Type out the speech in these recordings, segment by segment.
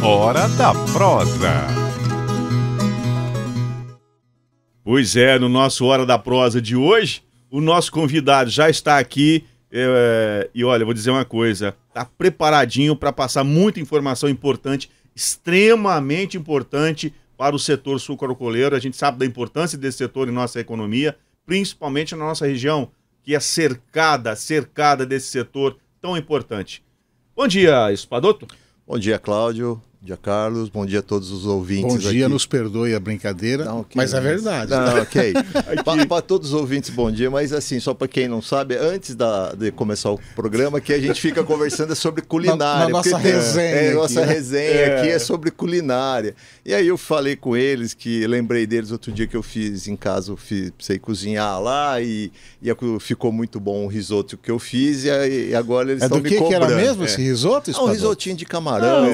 Hora da Prosa. Pois é, no nosso Hora da Prosa de hoje, o nosso convidado já está aqui e olha, vou dizer uma coisa, está preparadinho para passar muita informação importante, extremamente importante para o setor sucroalcooleiro. A gente sabe da importância desse setor em nossa economia, principalmente na nossa região, que é cercada desse setor tão importante. Bom dia, Espadoto. Bom dia, Cláudio. Bom dia, Carlos. Bom dia a todos os ouvintes. Bom dia, aqui. Nos perdoe a brincadeira, não, okay, mas é verdade. Não, ok. Para todos os ouvintes, bom dia. Mas assim, só para quem não sabe, antes de começar o programa, que a gente fica conversando sobre culinária. Na nossa resenha. Nossa resenha aqui é sobre culinária. E aí eu falei com eles, que lembrei deles outro dia que eu fiz em casa, eu sei cozinhar lá e ficou muito bom o risoto que eu fiz e agora eles estão me cobrando. Que era mesmo esse risoto? Um risotinho de camarão.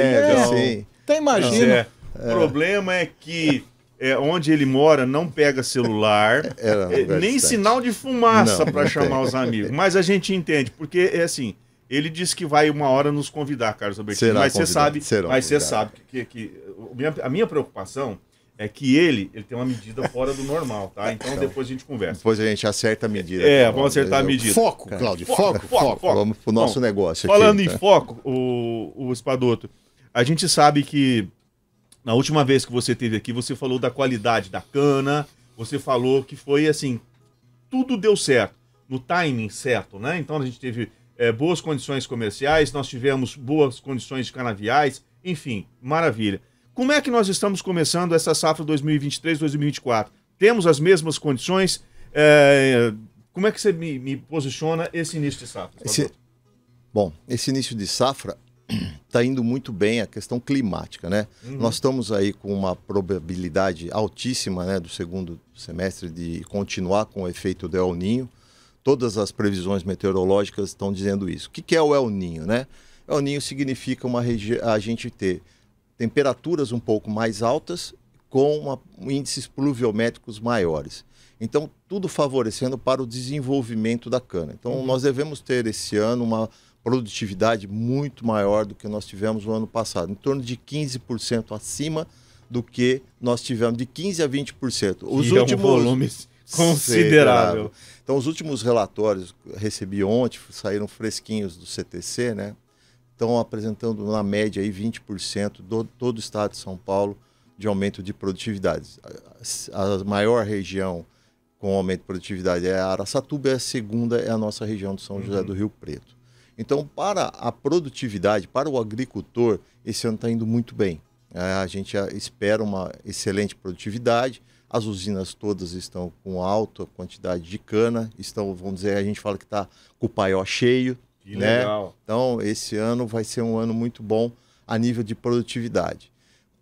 Sim. Até imagina. O problema é que onde ele mora não pega celular, nem sinal de fumaça para chamar os amigos. Mas a gente entende, porque é assim, ele disse que vai uma hora nos convidar, Carlos Albertino, mas você sabe que a minha preocupação é que ele tem uma medida fora do normal, tá? Então depois a gente conversa. Depois a gente acerta a medida. Vamos acertar a medida. Foco, Cláudio, foco. Vamos pro nosso negócio aqui. Falando em foco, o Espadoto, a gente sabe que na última vez que você esteve aqui, você falou da qualidade da cana, você falou que foi assim, tudo deu certo, no timing certo, né? Então a gente teve boas condições comerciais, nós tivemos boas condições canaviais, enfim, maravilha. Como é que nós estamos começando essa safra 2023-2024? Temos as mesmas condições? Como é que você me posiciona esse início de safra? Bom, esse início de safra está indo muito bem a questão climática, né? Nós estamos aí com uma probabilidade altíssima, né, do segundo semestre de continuar com o efeito do El Niño. Todas as previsões meteorológicas estão dizendo isso. O que é o El Niño, né? El Niño significa a gente ter temperaturas um pouco mais altas com índices pluviométricos maiores. Então, tudo favorecendo para o desenvolvimento da cana. Então, nós devemos ter esse ano uma produtividade muito maior do que nós tivemos no ano passado, em torno de 15% acima do que nós tivemos, de 15% a 20%. Os últimos volumes considerável. Então, os últimos relatórios recebi ontem, saíram fresquinhos do CTC, né? Estão apresentando na média aí 20% do todo o estado de São Paulo de aumento de produtividade. A maior região com aumento de produtividade é a Araçatuba, e a segunda é a nossa região de São José do Rio Preto. Então, para a produtividade, para o agricultor, esse ano está indo muito bem. A gente espera uma excelente produtividade, as usinas todas estão com alta quantidade de cana, vamos dizer, a gente fala que está com o paiol cheio. Que legal. Então, esse ano vai ser um ano muito bom a nível de produtividade.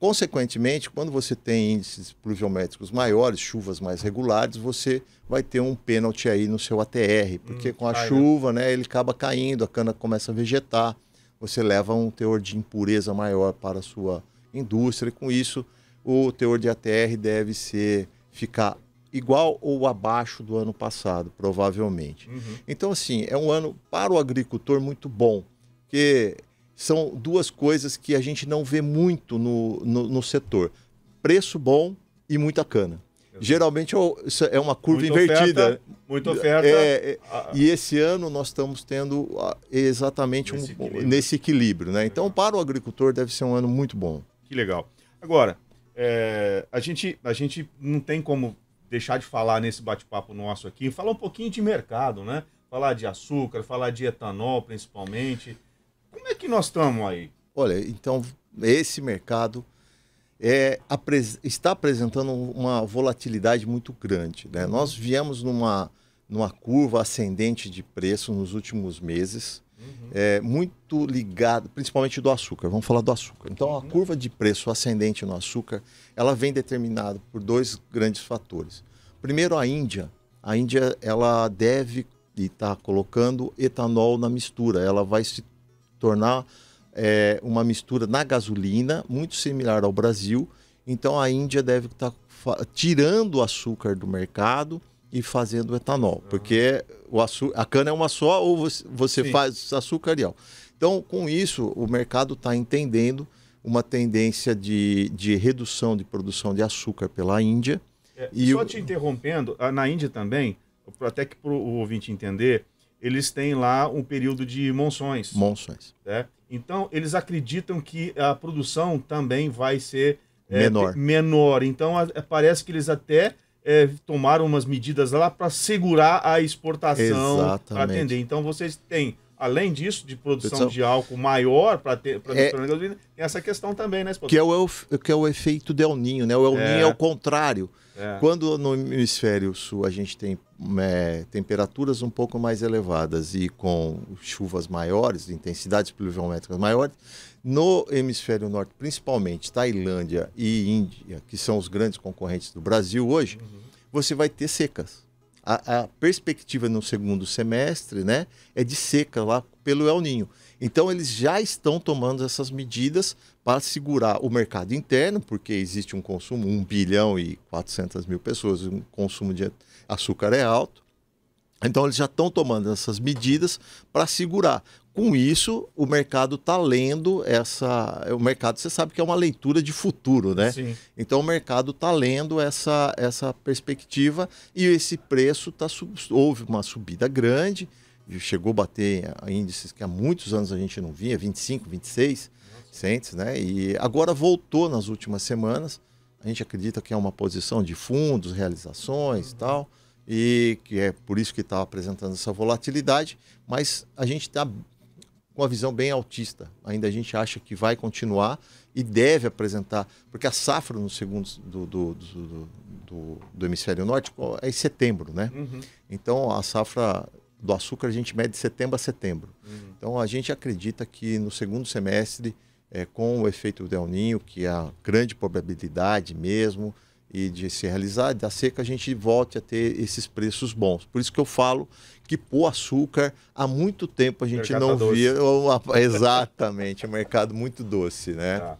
Consequentemente, quando você tem índices pluviométricos maiores, chuvas mais regulares, você vai ter um pênalti aí no seu ATR, porque com a chuva, né, ele acaba caindo, a cana começa a vegetar, você leva um teor de impureza maior para a sua indústria, e com isso o teor de ATR deve ficar igual ou abaixo do ano passado, provavelmente. Então, assim, é um ano para o agricultor muito bom, porque são duas coisas que a gente não vê muito no setor. Preço bom e muita cana. Geralmente é uma curva invertida. Muita oferta. E esse ano nós estamos tendo exatamente nesse equilíbrio, né? Então, para o agricultor deve ser um ano muito bom. Que legal. Agora, a gente não tem como deixar de falar nesse bate-papo nosso aqui, falar um pouquinho de mercado, né? Falar de açúcar, falar de etanol principalmente. Como é que nós estamos aí? Olha, então, esse mercado está apresentando uma volatilidade muito grande, né? Nós viemos numa curva ascendente de preço nos últimos meses, muito ligado, principalmente do açúcar. Vamos falar do açúcar. Então, a curva de preço ascendente no açúcar, ela vem determinada por dois grandes fatores. Primeiro, a Índia. A Índia, ela deve estar colocando etanol na mistura. Ela vai se tornar uma mistura na gasolina, muito similar ao Brasil. Então, a Índia deve estar tirando o açúcar do mercado e fazendo etanol, porque a cana é uma só ou você faz açúcar e álcool. Então, com isso, o mercado está entendendo uma tendência de redução de produção de açúcar pela Índia. Só te interrompendo, na Índia também, até que para o ouvinte entender, eles têm lá um período de monções. Né? Então, eles acreditam que a produção também vai ser menor. Então, parece que eles até tomaram umas medidas lá para segurar a exportação, para atender. Então, vocês têm, além disso, de produção de álcool maior para ter gasolina, tem essa questão também, né, que é o efeito del Niño, né? O El Niño é o contrário. Quando no hemisfério sul a gente tem temperaturas um pouco mais elevadas e com chuvas maiores, intensidades pluviométricas maiores, no hemisfério norte, principalmente Tailândia e Índia, que são os grandes concorrentes do Brasil hoje, você vai ter secas. A perspectiva no segundo semestre, né, é de seca lá pelo El Niño. Então eles já estão tomando essas medidas para segurar o mercado interno, porque existe um consumo, 1 bilhão e 400 mil pessoas, o consumo de açúcar é alto. Então eles já estão tomando essas medidas para segurar. Com isso, o mercado está lendo o mercado, você sabe que é uma leitura de futuro, né? Sim. Então o mercado está lendo essa perspectiva e esse preço houve uma subida grande, chegou a bater índices que há muitos anos a gente não via, 25, 26 centes, né? E agora voltou nas últimas semanas. A gente acredita que é uma posição de fundos, realizações e tal, e que é por isso que está apresentando essa volatilidade, mas a gente está com uma visão bem altista. Ainda a gente acha que vai continuar e deve apresentar, porque a safra no segundo do hemisfério norte é em setembro, né? Então a safra do açúcar a gente mede de setembro a setembro. Então a gente acredita que no segundo semestre, com o efeito del Niño, que é a grande probabilidade mesmo, e de se realizar, da seca a gente volte a ter esses preços bons. Por isso que eu falo que o açúcar, há muito tempo a gente não via... Exatamente, é um mercado muito doce, né?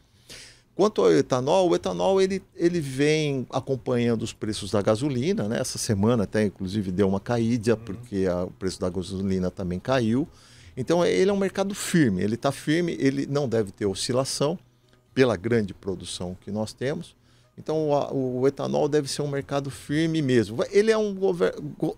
Quanto ao etanol, o etanol ele vem acompanhando os preços da gasolina, né? Essa semana até inclusive deu uma caída, porque o preço da gasolina também caiu. Então ele é um mercado firme, ele está firme, ele não deve ter oscilação pela grande produção que nós temos. Então o etanol deve ser um mercado firme mesmo. Ele é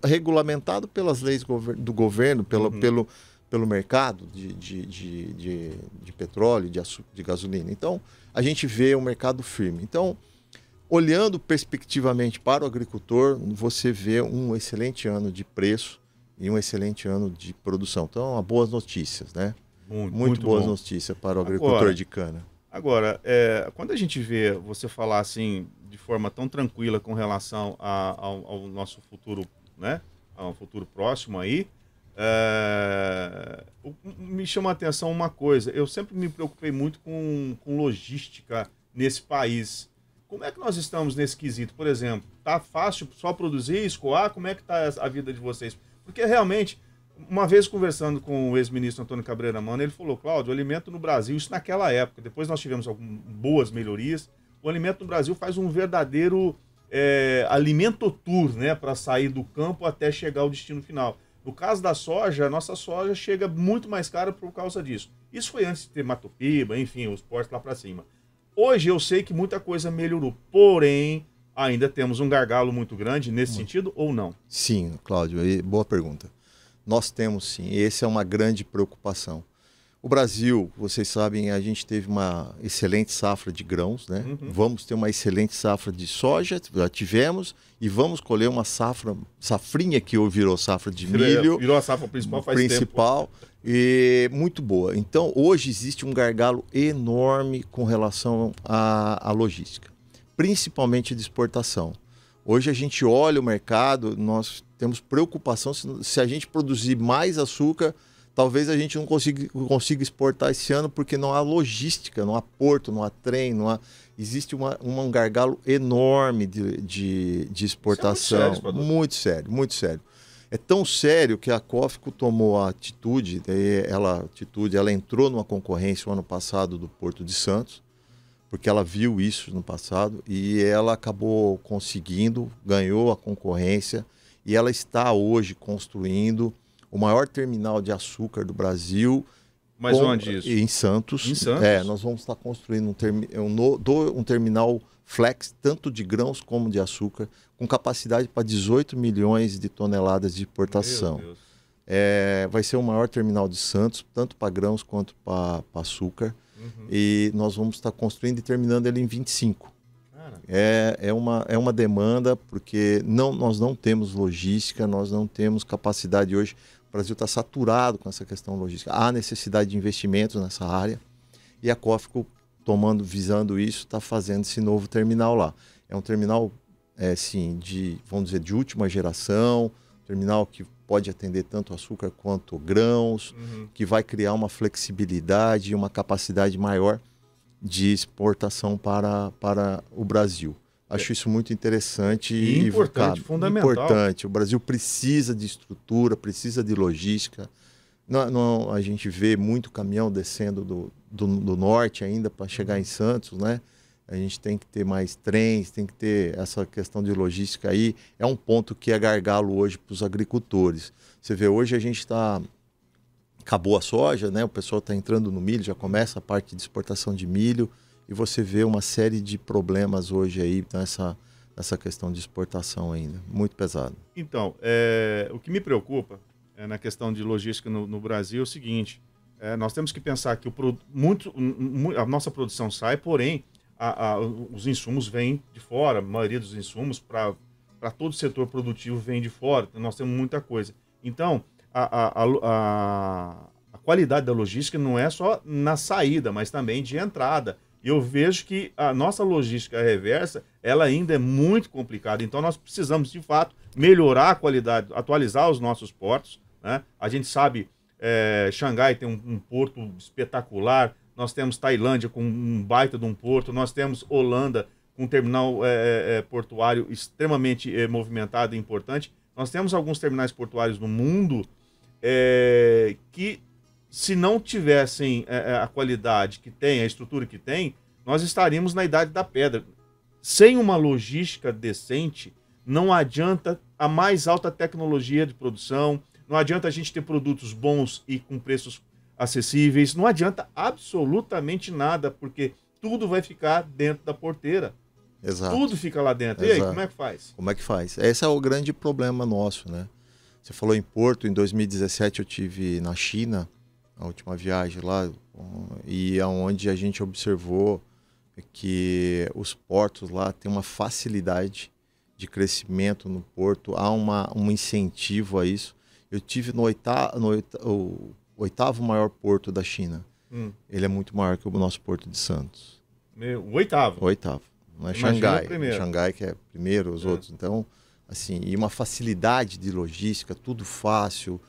regulamentado pelas leis do governo, pelo mercado de petróleo, de gasolina. Então a gente vê um mercado firme. Então, olhando perspectivamente para o agricultor, você vê um excelente ano de preço e um excelente ano de produção. Então, boas notícias, né? Muito boas notícias para o agricultor de cana. Agora, quando a gente vê você falar assim, de forma tão tranquila com relação ao nosso futuro, né? A um futuro próximo aí, me chama a atenção uma coisa. Eu sempre me preocupei muito com logística nesse país. Como é que nós estamos nesse quesito? Por exemplo, tá fácil só produzir, escoar? Como é que tá a vida de vocês? Porque realmente, uma vez conversando com o ex-ministro Antônio Cabreira Mano, ele falou: Cláudio, o alimento no Brasil, isso naquela época, depois nós tivemos boas melhorias, o alimento no Brasil faz um verdadeiro alimentotour, né, para sair do campo até chegar ao destino final. No caso da soja, a nossa soja chega muito mais cara por causa disso. Isso foi antes de ter Matopiba, enfim, os portos lá para cima. Hoje eu sei que muita coisa melhorou, porém ainda temos um gargalo muito grande nesse sentido ou não? Sim, Cláudio, boa pergunta. Nós temos sim, essa é uma grande preocupação. O Brasil, vocês sabem, a gente teve uma excelente safra de grãos, né? Vamos ter uma excelente safra de soja, já tivemos, e vamos colher uma safrinha que virou safra de milho. Virou a safra principal faz tempo. E muito boa. Então, hoje existe um gargalo enorme com relação à logística, principalmente de exportação. Hoje a gente olha o mercado, nós temos preocupação se a gente produzir mais açúcar, talvez a gente não consiga exportar esse ano, porque não há logística, não há porto, não há trem, existe um gargalo enorme de exportação. Isso é muito sério, muito sério. É tão sério que a COFCO tomou a atitude, ela entrou numa concorrência o ano passado do Porto de Santos, porque ela viu isso no passado e ela acabou conseguindo, ganhou a concorrência e ela está hoje construindo o maior terminal de açúcar do Brasil, Mas onde isso? Em Santos. Em Santos? Nós vamos estar construindo um terminal flex, tanto de grãos como de açúcar, com capacidade para 18 milhões de toneladas de exportação. Meu Deus. Vai ser o maior terminal de Santos, tanto para grãos quanto para açúcar. E nós vamos estar construindo e terminando ele em 25. É uma demanda, porque nós não temos logística, nós não temos capacidade hoje. O Brasil está saturado com essa questão logística. Há necessidade de investimentos nessa área e a COFCO, visando isso, está fazendo esse novo terminal lá. É um terminal, vamos dizer, de última geração, terminal que pode atender tanto açúcar quanto grãos, que vai criar uma flexibilidade e uma capacidade maior de exportação para o Brasil. Acho isso muito interessante e importante, fundamental. Importante. O Brasil precisa de estrutura, precisa de logística. A gente vê muito caminhão descendo do norte ainda para chegar em Santos, né? A gente tem que ter mais trens, tem que ter essa questão de logística aí. É um ponto que é gargalo hoje para os agricultores. Você vê, hoje a gente está... Acabou a soja, né? O pessoal está entrando no milho, já começa a parte de exportação de milho. E você vê uma série de problemas hoje aí nessa questão de exportação ainda. Muito pesado. Então, o que me preocupa na questão de logística no Brasil é o seguinte. Nós temos que pensar que a nossa produção sai, porém, os insumos vêm de fora. A maioria dos insumos para todo o setor produtivo vem de fora. Nós temos muita coisa. Então, a qualidade da logística não é só na saída, mas também de entrada. Eu vejo que a nossa logística reversa, ela ainda é muito complicada. Então, nós precisamos, de fato, melhorar a qualidade, atualizar os nossos portos, né? A gente sabe, Xangai tem um porto espetacular, nós temos Tailândia com um baita de um porto, nós temos Holanda com um terminal portuário extremamente movimentado e importante. Nós temos alguns terminais portuários no mundo que, se não tivessem a qualidade que tem, a estrutura que tem, nós estaríamos na idade da pedra. Sem uma logística decente, não adianta a mais alta tecnologia de produção, não adianta a gente ter produtos bons e com preços acessíveis, não adianta absolutamente nada, porque tudo vai ficar dentro da porteira. Exato. Tudo fica lá dentro. Exato. E aí, como é que faz? Como é que faz? Esse é o grande problema nosso, né? Você falou em Porto, em 2017 eu tive na China, a última viagem lá, e aonde a gente observou que os portos lá têm uma facilidade de crescimento no porto, há um incentivo a isso. Eu tive no oitavo maior porto da China. Ele é muito maior que o nosso porto de Santos. O oitavo? Oitavo. Não é Xangai. Xangai que é primeiro, os outros. Então, assim, e uma facilidade de logística, tudo fácil,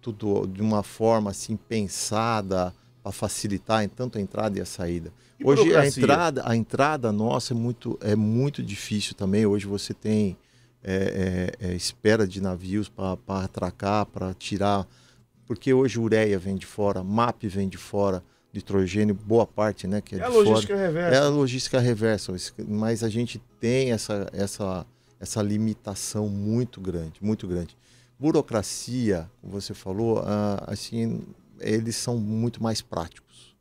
tudo de uma forma assim pensada para facilitar tanto a entrada e a saída. E hoje a entrada nossa é muito difícil também. Hoje você tem espera de navios para atracar, para tirar, porque hoje ureia vem de fora, MAP vem de fora, nitrogênio, boa parte, né, que é de fora. É a logística reversa. É a logística reversa, mas a gente tem essa limitação muito grande, muito grande. Burocracia, como você falou, assim, eles são muito mais práticos.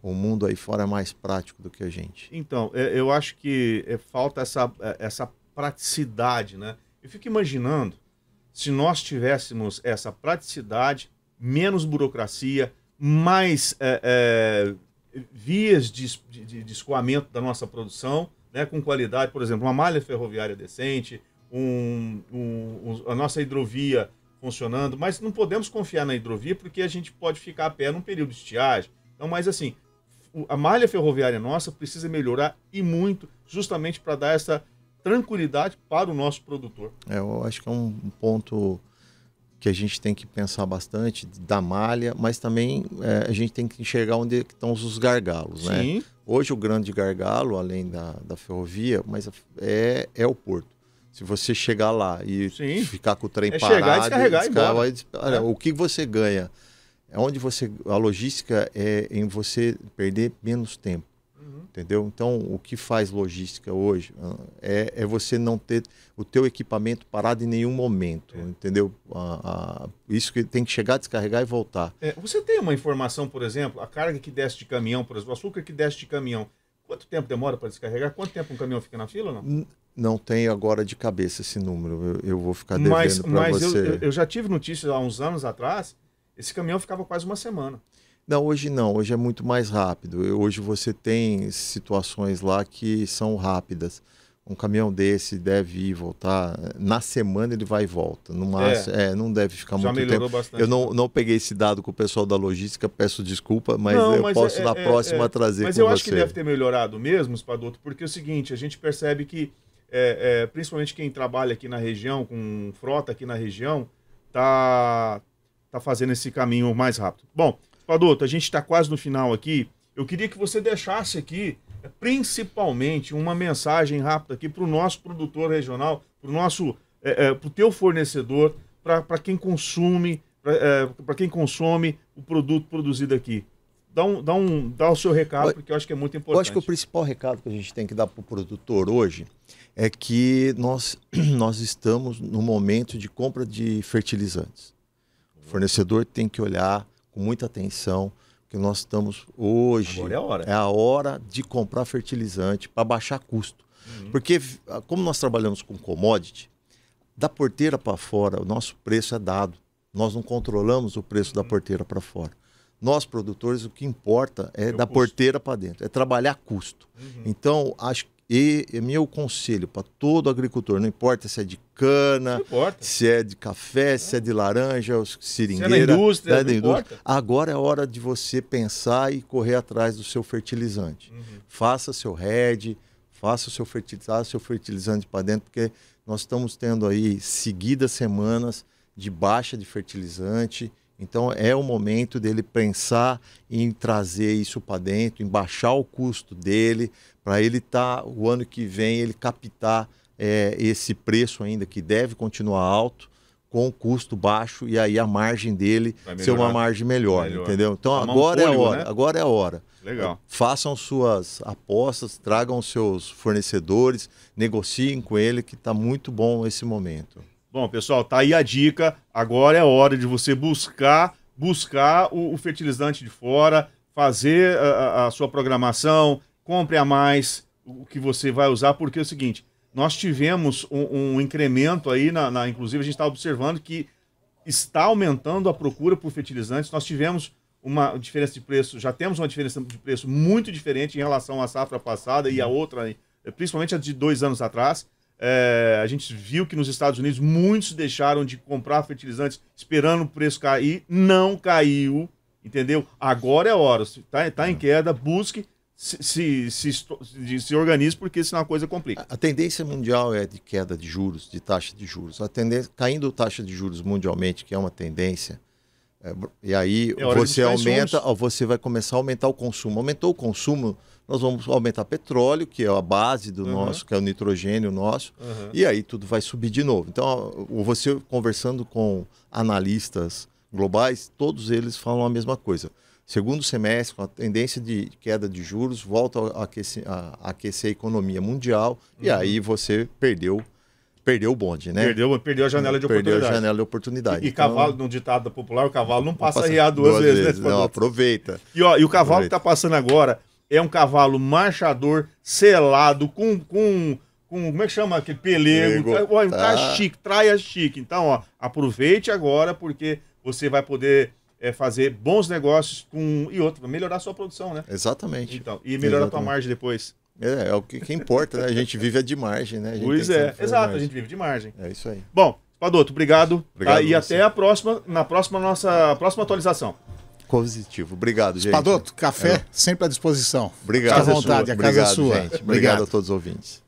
O mundo aí fora é mais prático do que a gente. Então, eu acho que falta essa praticidade, né? Eu fico imaginando se nós tivéssemos essa praticidade, menos burocracia, mais vias de escoamento da nossa produção, né, com qualidade, por exemplo, uma malha ferroviária decente, a nossa hidrovia funcionando, mas não podemos confiar na hidrovia porque a gente pode ficar a pé num período de estiagem. Então, mas assim, a malha ferroviária nossa precisa melhorar e muito, justamente para dar essa tranquilidade para o nosso produtor. Eu acho que é um ponto que a gente tem que pensar bastante da malha, mas também a gente tem que enxergar onde estão os gargalos, Sim. Né? Hoje o grande gargalo, além da ferrovia, mas é o porto. Se você chegar lá e Sim. ficar com o trem parado, chegar e descarregar e embora. O que você ganha? A logística é em você perder menos tempo. entendeu? Então, o que faz logística hoje é você não ter o teu equipamento parado em nenhum momento, entendeu? Isso que tem que chegar, descarregar e voltar. Você tem uma informação, por exemplo, a carga que desce de caminhão, por exemplo, o açúcar que desce de caminhão, quanto tempo demora para descarregar? Quanto tempo um caminhão fica na fila ou não? Não tenho agora de cabeça esse número, eu vou ficar devendo para você. Eu já tive notícias há uns anos atrás, esse caminhão ficava quase uma semana. Não, hoje é muito mais rápido. Hoje você tem situações lá que são rápidas. Um caminhão desse deve ir e voltar. Na semana ele vai e volta. No máximo, não deve ficar muito tempo. Bastante. Eu não peguei esse dado com o pessoal da logística, peço desculpa, mas eu posso na próxima trazer com você. Mas eu acho que deve ter melhorado mesmo, Espadoto, porque é o seguinte, a gente percebe que, principalmente quem trabalha aqui na região, com frota aqui na região, tá fazendo esse caminho mais rápido. Bom, Espadoto, a gente está quase no final aqui. Eu queria que você deixasse aqui, principalmente, uma mensagem rápida aqui para o nosso produtor regional, para o teu fornecedor, para quem consome, para quem consome o produto produzido aqui. Dá o seu recado, porque eu acho que é muito importante. Eu acho que o principal recado que a gente tem que dar para o produtor hoje é que nós estamos no momento de compra de fertilizantes. O fornecedor tem que olhar com muita atenção, que nós estamos hoje... Agora é a hora. É a hora de comprar fertilizante para baixar custo. Porque, como nós trabalhamos com commodity, da porteira para fora, o nosso preço é dado. Nós não controlamos o preço da porteira para fora. Nós, produtores, o que importa é da porteira para dentro, é trabalhar custo. Então, acho que meu conselho para todo agricultor, não importa se é de cana, se é de café, se é de laranja, seringueira, se é da indústria, não importa. Agora é hora de você pensar e correr atrás do seu fertilizante. Faça seu RED, faça seu fertilizante para dentro, porque nós estamos tendo aí seguidas semanas de baixa de fertilizante. Então é o momento dele pensar em trazer isso para dentro, em baixar o custo dele, para ele o ano que vem, ele captar esse preço ainda, que deve continuar alto, com custo baixo, e aí a margem dele ser uma margem melhor. Entendeu? Então agora é a hora, né? Agora é a hora. Legal. Façam suas apostas, tragam seus fornecedores, negociem com ele, que está muito bom esse momento. Bom, pessoal, tá aí a dica. Agora é hora de você buscar o fertilizante de fora, fazer a sua programação, compre a mais o que você vai usar, porque é o seguinte, nós tivemos um incremento aí, inclusive a gente está observando que está aumentando a procura por fertilizantes. Nós tivemos uma diferença de preço, já temos uma diferença de preço muito diferente em relação à safra passada e a outra, principalmente a de 2 anos atrás. A gente viu que nos Estados Unidos muitos deixaram de comprar fertilizantes esperando o preço cair, não caiu, entendeu? Agora é hora, tá em queda, busque, se organize, porque senão a coisa complica. A tendência mundial é de queda de juros, de taxa de juros. A tendência, caindo taxa de juros mundialmente, que é uma tendência, e aí você vai começar a aumentar o consumo. Aumentou o consumo, nós vamos aumentar petróleo, que é a base do nosso, que é o nitrogênio nosso, e aí tudo vai subir de novo. Então, você conversando com analistas globais, todos eles falam a mesma coisa. Segundo semestre, com a tendência de queda de juros, volta a aquecer a economia mundial, e aí você perdeu o bonde, né? Perdeu a janela de oportunidade. Perdeu a janela de oportunidade. E cavalo, no ditado popular, o cavalo não passa a riar duas vezes. Né? Não, aproveita. E o cavalo que está passando agora é um cavalo marchador, selado, com como é que chama aquele pelego? Tá chique, traia chique. Então, aproveite agora, porque você vai poder fazer bons negócios melhorar a sua produção, né? Exatamente. Então, e melhorar a tua margem depois. É o que importa, né? A gente vive de margem, né? Pois é, exato, a gente vive de margem. É isso aí. Bom, Espadoto, obrigado. E até na próxima atualização. Positivo. Obrigado, gente. Espadoto, café sempre à disposição. Obrigado. Fique à vontade, a casa é sua. Gente. Obrigado a todos os ouvintes.